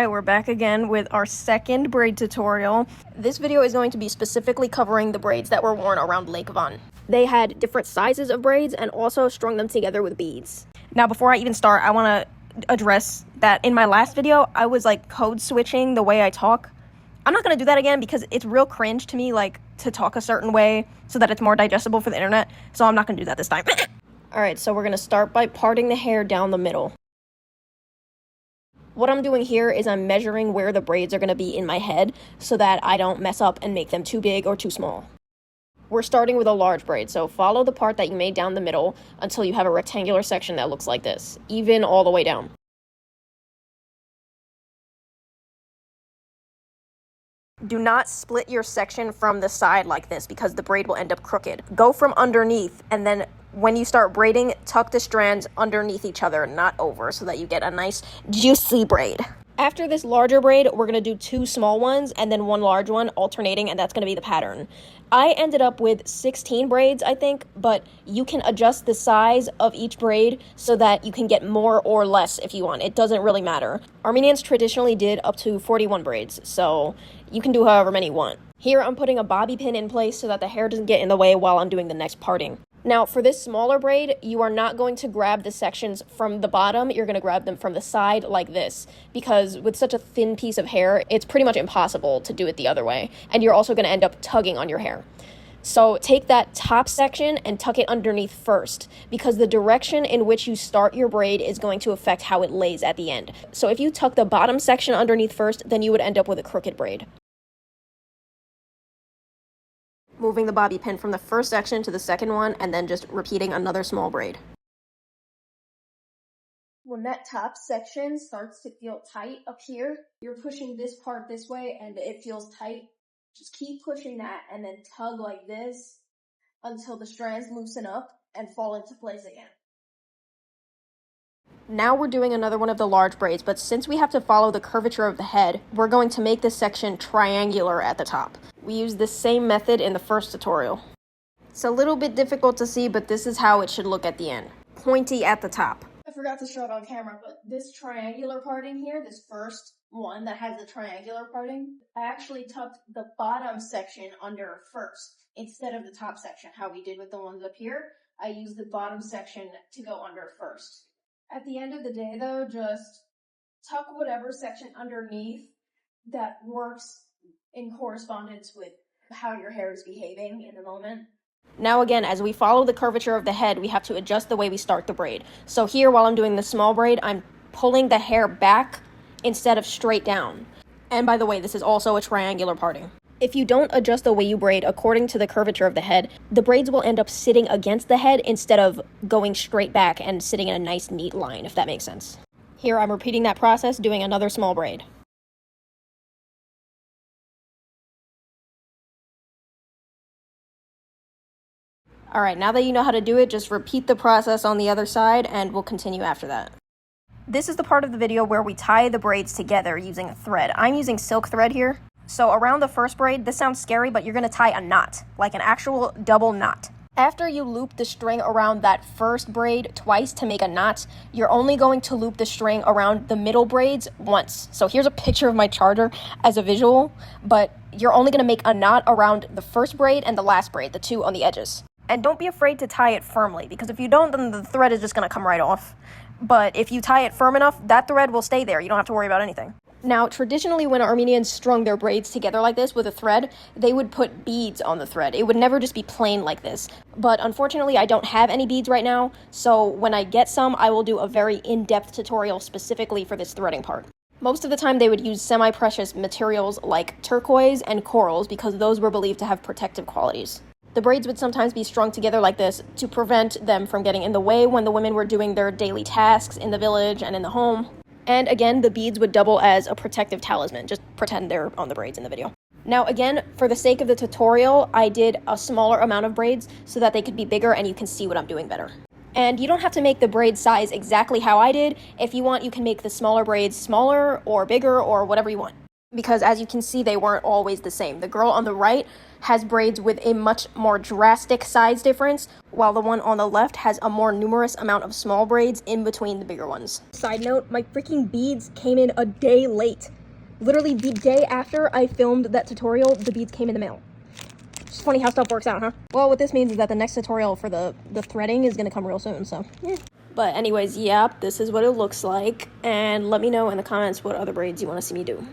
Alright, we're back again with our second braid tutorial. This video is going to be specifically covering the braids that were worn around Lake Van. They had different sizes of braids and also strung them together with beads. Now, before I even start, I want to address that in my last video, I was like code switching the way I talk. I'm not going to do that again because it's real cringe to me, like, to talk a certain way so that it's more digestible for the internet. So I'm not going to do that this time. Alright, so we're going to start by parting the hair down the middle. What I'm doing here is I'm measuring where the braids are going to be in my head so that I don't mess up and make them too big or too small. We're starting with a large braid, so follow the part that you made down the middle until you have a rectangular section that looks like this, even all the way down. Do not split your section from the side like this because the braid will end up crooked. Go from underneath, and then when you start braiding, tuck the strands underneath each other, not over, so that you get a nice juicy braid. After this larger braid, we're going to do two small ones and then one large one alternating, and that's going to be the pattern. I ended up with 16 braids, I think, but you can adjust the size of each braid so that you can get more or less if you want. It doesn't really matter. Armenians traditionally did up to 41 braids, so you can do however many you want. Here, I'm putting a bobby pin in place so that the hair doesn't get in the way while I'm doing the next parting. Now, for this smaller braid, you are not going to grab the sections from the bottom. You're going to grab them from the side like this, because with such a thin piece of hair, it's pretty much impossible to do it the other way. And you're also going to end up tugging on your hair. So take that top section and tuck it underneath first, because the direction in which you start your braid is going to affect how it lays at the end. So if you tuck the bottom section underneath first, then you would end up with a crooked braid. Moving the bobby pin from the first section to the second one, and then just repeating another small braid. When that top section starts to feel tight up here, you're pushing this part this way and it feels tight. Just keep pushing that and then tug like this until the strands loosen up and fall into place again. Now we're doing another one of the large braids, but since we have to follow the curvature of the head, we're going to make this section triangular at the top. We used the same method in the first tutorial. It's a little bit difficult to see, but this is how it should look at the end. Pointy at the top. I forgot to show it on camera, but this triangular parting here, this first one that has the triangular parting, I actually tucked the bottom section under first instead of the top section, how we did with the ones up here. I used the bottom section to go under first. At the end of the day, though, just tuck whatever section underneath that works in correspondence with how your hair is behaving in the moment. Now again, as we follow the curvature of the head, we have to adjust the way we start the braid. So here, while I'm doing the small braid, I'm pulling the hair back instead of straight down. And by the way, this is also a triangular parting. If you don't adjust the way you braid according to the curvature of the head, the braids will end up sitting against the head instead of going straight back and sitting in a nice, neat line, if that makes sense. Here, I'm repeating that process, doing another small braid. Alright, now that you know how to do it, just repeat the process on the other side, and we'll continue after that. This is the part of the video where we tie the braids together using a thread. I'm using silk thread here. So around the first braid, this sounds scary, but you're going to tie a knot, like an actual double knot. After you loop the string around that first braid twice to make a knot, you're only going to loop the string around the middle braids once. So here's a picture of my charger as a visual, but you're only going to make a knot around the first braid and the last braid, the two on the edges. And don't be afraid to tie it firmly, because if you don't, then the thread is just going to come right off. But if you tie it firm enough, that thread will stay there. You don't have to worry about anything. Now, traditionally, when Armenians strung their braids together like this with a thread, they would put beads on the thread. It would never just be plain like this. But unfortunately, I don't have any beads right now, so when I get some, I will do a very in-depth tutorial specifically for this threading part. Most of the time, they would use semi-precious materials like turquoise and corals because those were believed to have protective qualities. The braids would sometimes be strung together like this to prevent them from getting in the way when the women were doing their daily tasks in the village and in the home. And again, the beads would double as a protective talisman. Just pretend they're on the braids in the video. Now again, for the sake of the tutorial, I did a smaller amount of braids so that they could be bigger and you can see what I'm doing better. And you don't have to make the braid size exactly how I did. If you want, you can make the smaller braids smaller or bigger or whatever you want. because as you can see, they weren't always the same. The girl on the right has braids with a much more drastic size difference, while the one on the left has a more numerous amount of small braids in between the bigger ones. Side note, my freaking beads came in a day late. Literally the day after I filmed that tutorial, the beads came in the mail. It's funny how stuff works out, huh? Well, what this means is that the next tutorial for the threading is gonna come real soon, so yeah. But anyways, yeah, this is what it looks like, and let me know in the comments what other braids you want to see me do.